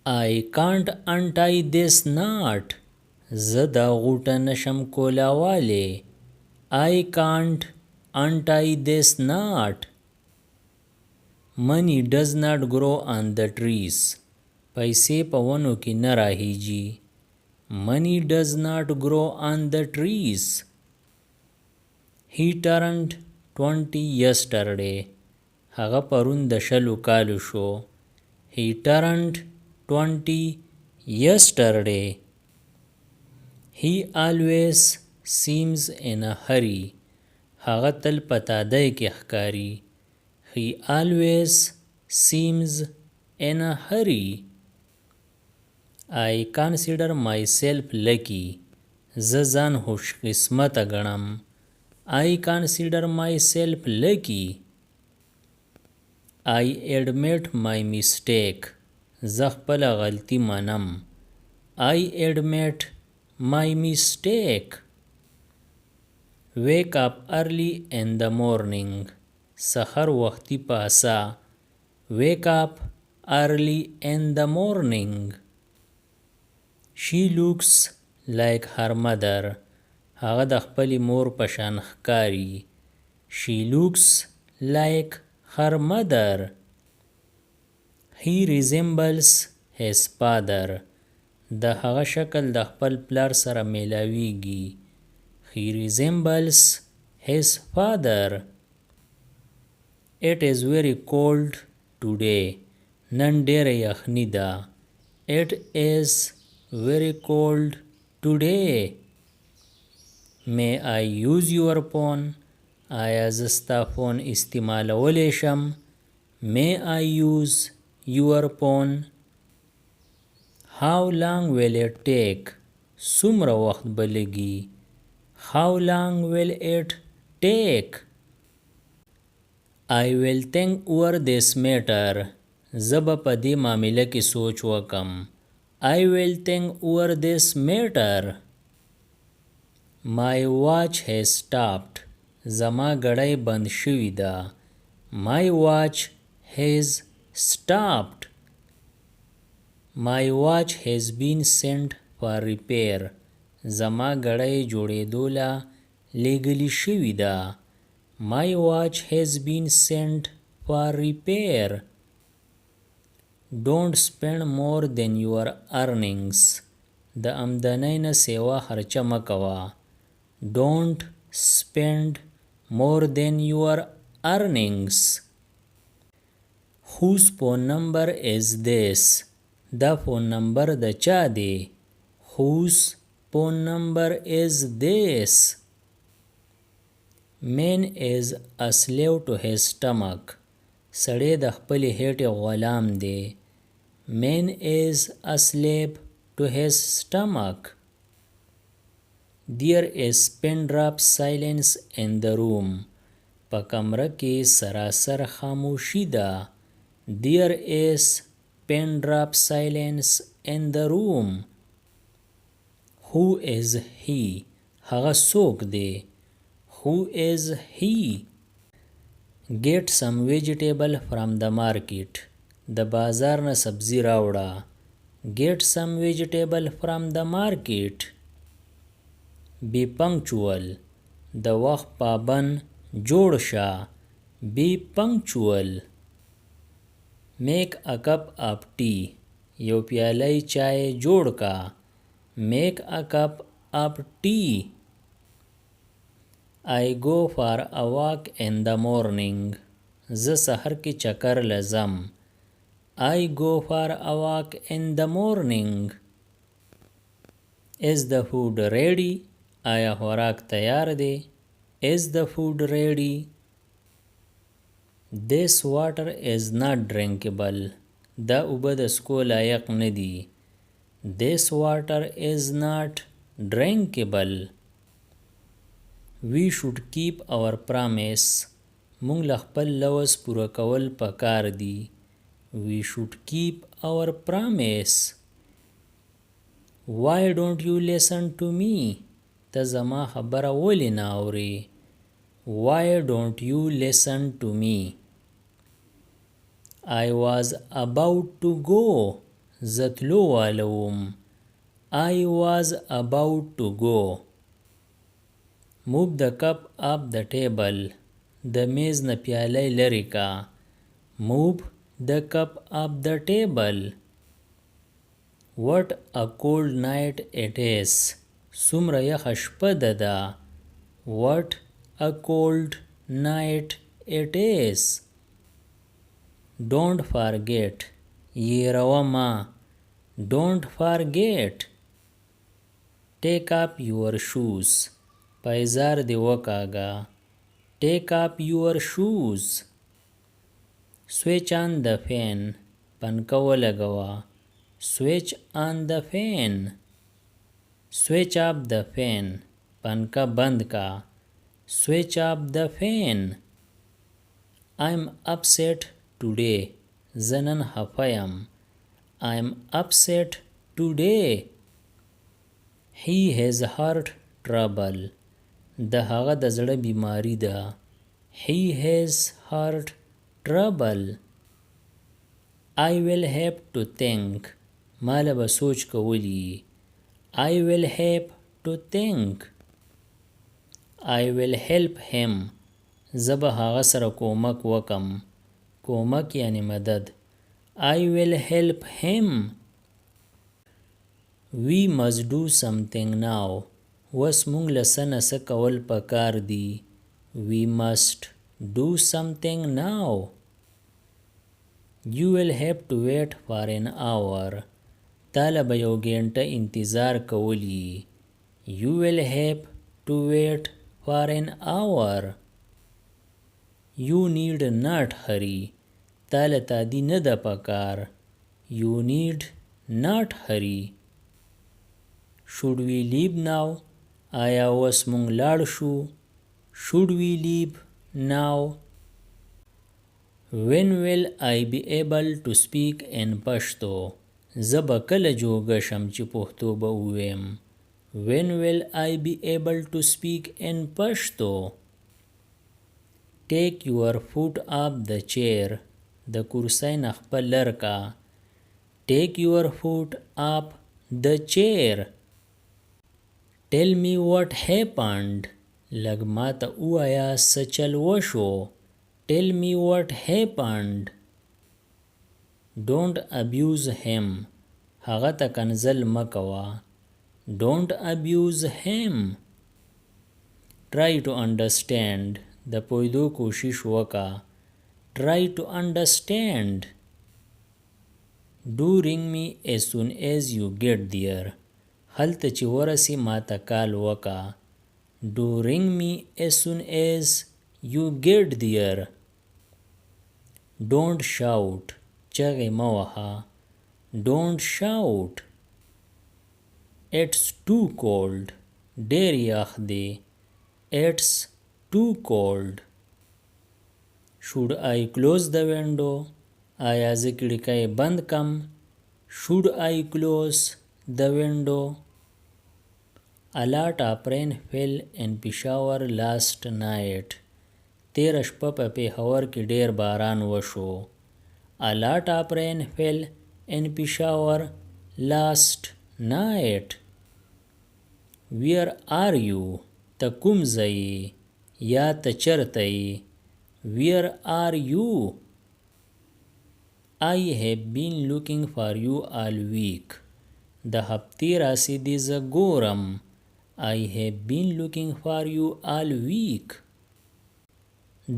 I can't untie this knot. زه دا غوټه نشم کولاوالی. I can't untie this knot. Money does not grow on the trees. پیسې په ونو کې نه راهیږي. Money does not grow on the trees. He turned 20 yesterday. هغه پرون د 20 کالو شو. He turned 20 yesterday. He always seems in a hurry. هغه تل په تادۍ کې ښکاري. He always seems in a hurry. I consider myself lucky. زه ځان خوش قسمته ګڼم. I consider myself lucky. I admit my mistake. زه خپله غلطي منم. I admit my mistake. Wake up early in the morning. سحر وختي پاسا. Wake up early in the morning. She looks like her mother. هغه د خپلې مور په شان ښکاري. She looks like her mother. He resembles his father. د هغه شکل د خپل پلار سره میلاویږي. He resembles his father. It is very cold today. نن ډېره یخني ده. It is very cold today. May I use your phone? آیا زه ستا فون استعمالولی شم؟ May I use your phone? How long will it take? څومره وخت به لګي؟ How long will it take? I will think over this matter. زه به په دې معامله کې سوچ وکم. I will think over this matter. My watch has stopped. زما غړۍ بند شوې ده. My watch has stopped. My watch has been sent for repair. زما غړۍ جوړېدو له لېږلې شوې ده. My watch has been sent for repair. Don't spend more than your earnings. د آمدنۍ نه سیوا خرچه مه کوه. Don't spend more than your earnings. Whose phone number is this? دا فون نمبر د چا دی؟ Whose phone number is this? Man is a slave to his stomach. سړی د خپلې هټې غلام دی. Man is a slave to his stomach. There is pin drop silence in the room. په کمره کې سراسر خاموشي ده. There is pin drop silence in the room. Who is he? هغه څوک دی؟ Who is he? Get some vegetable from the market. د بازار نه سبزی راوړه. Get some vegetable from the market. Be punctual. د وخت پابند جوړ شه. Be punctual. Make a cup of tea. یو پیاله چای جوړ کا. Make a cup of tea. I go for a walk in the morning. زه سحر کې چکر لزم. I go for a walk in the morning. Is the food ready? آیا خوراک تیار دی؟ Is the food ready? This water is not drinkable. دا اوبه د څښو لایق نه دي. This water is not drinkable. We should keep our promise. مونږ له خپل لوز پوره کول پکار دي. We should keep our promise. Why don't you listen to me? ته زما خبره ولې نه اورې؟ Why don't you listen to me? I was about to go. زتلو والوم. I was about to go. Move the cup up the table. د میز نه پیاله لرې کا. Move the cup up the table. What a cold night it is. څومره یخه شپه ده. What a cold night it is. Don't forget. یېروه ما. Don't forget. Take up your shoes. پایزار دې وکاږه. Take up your shoes. Switch on the fan. پنکه ولګوه. Switch on the fan. Switch up the fan. پنکه بند کا. Switch up the fan. I'm upset today. زه نن خفه یم. I'm upset today. He has heart trouble. د هغه د زړه بیماری ده. He has heart trouble. I will have to think. ماله به سوچ کولی. I will have to think. I will help him. زه به هغه سره کومک وکم. کومک یعنی مدد. I will help him. We must do something now. وس مونږ له څه نه څه کول پکار دي. We must do something now. You will have to wait for an hour. تاله به یو ګنټه انتظار کولی. You will have to wait for an hour. You need not hurry. تاله تادی نه ده پکار. You need not hurry. Should we leave now? آیا اوس مونږ لاړ شو. Should we leave now? When will I be able to speak in Pashto? زه به کله جوګه شم چې پښتو به وویم. When will I be able to speak in Pashto? Take your foot off the chair. د کرسۍ نه خپل لر کا. Take your foot off the chair. Tell me what happened. لږ ماته ووایه څه چل وشو. Tell me what happened. Don't abuse him. هغه ته کنځل مه کوه. Don't abuse him. Try to understand. د پوهېدو کوشش وکړه. Try to understand. Do ring me as soon as you get there. هلته چې ورسې ماته کال وکړه. Do ring me as soon as you get there. Don't shout. چغې مه وهه. Don't shout. It's too cold. ډېر یخ دی. It's too cold. Should I close the window? آیا زه کړکۍ بند کم. Should I close the window? A lot of rain fell in Peshawar last night. تیره شپه په پېښور کې ډېر باران وشو. A lot of rain fell in Peshawar last night. Where are you? ته کوم ځای یې یا ته چېرته یې. Where are you? I have been looking for you all week. د هفتې راسېدې زه ګورم. I have been looking for you all week.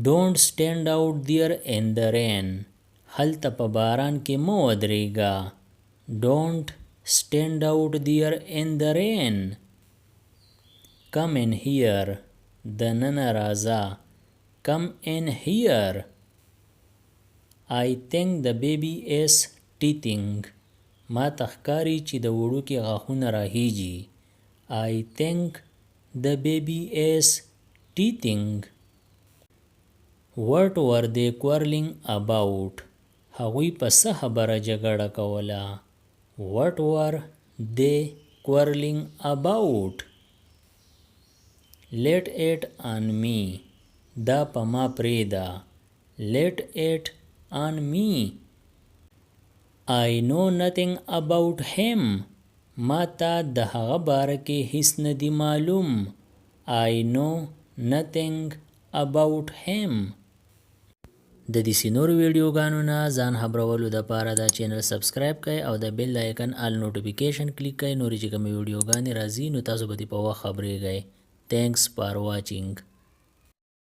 Don't stand out there in the rain. هلته په باران کې مه ودرېږه. Don't stand out there in the rain. Come in here. دننه راځه. Come in here. I think the baby is teething. ما ته ښکاري چې د وړوکي غاښونه راهیجي. I think the baby is teething. What were they quarreling about? هغوی په څه خبره جګړه کوله. What were they quarreling about? Let it on me. دا په ما پرېږده. Let it on me. I know nothing about him. ما ته د هغه باره کې هیڅ نه دی معلوم. I know nothing about him. د دې نور ویډیوګانو نه ځان خبرولو دپاره دا چینل سبسکرایب کړئ او د بیل آیکن آل نوټیفیکیشن کلیک کړئ. نورې چې کومې ویډیوګانې راځي نو تاسو به دې په وخت خبریږئ. Thanks for watching.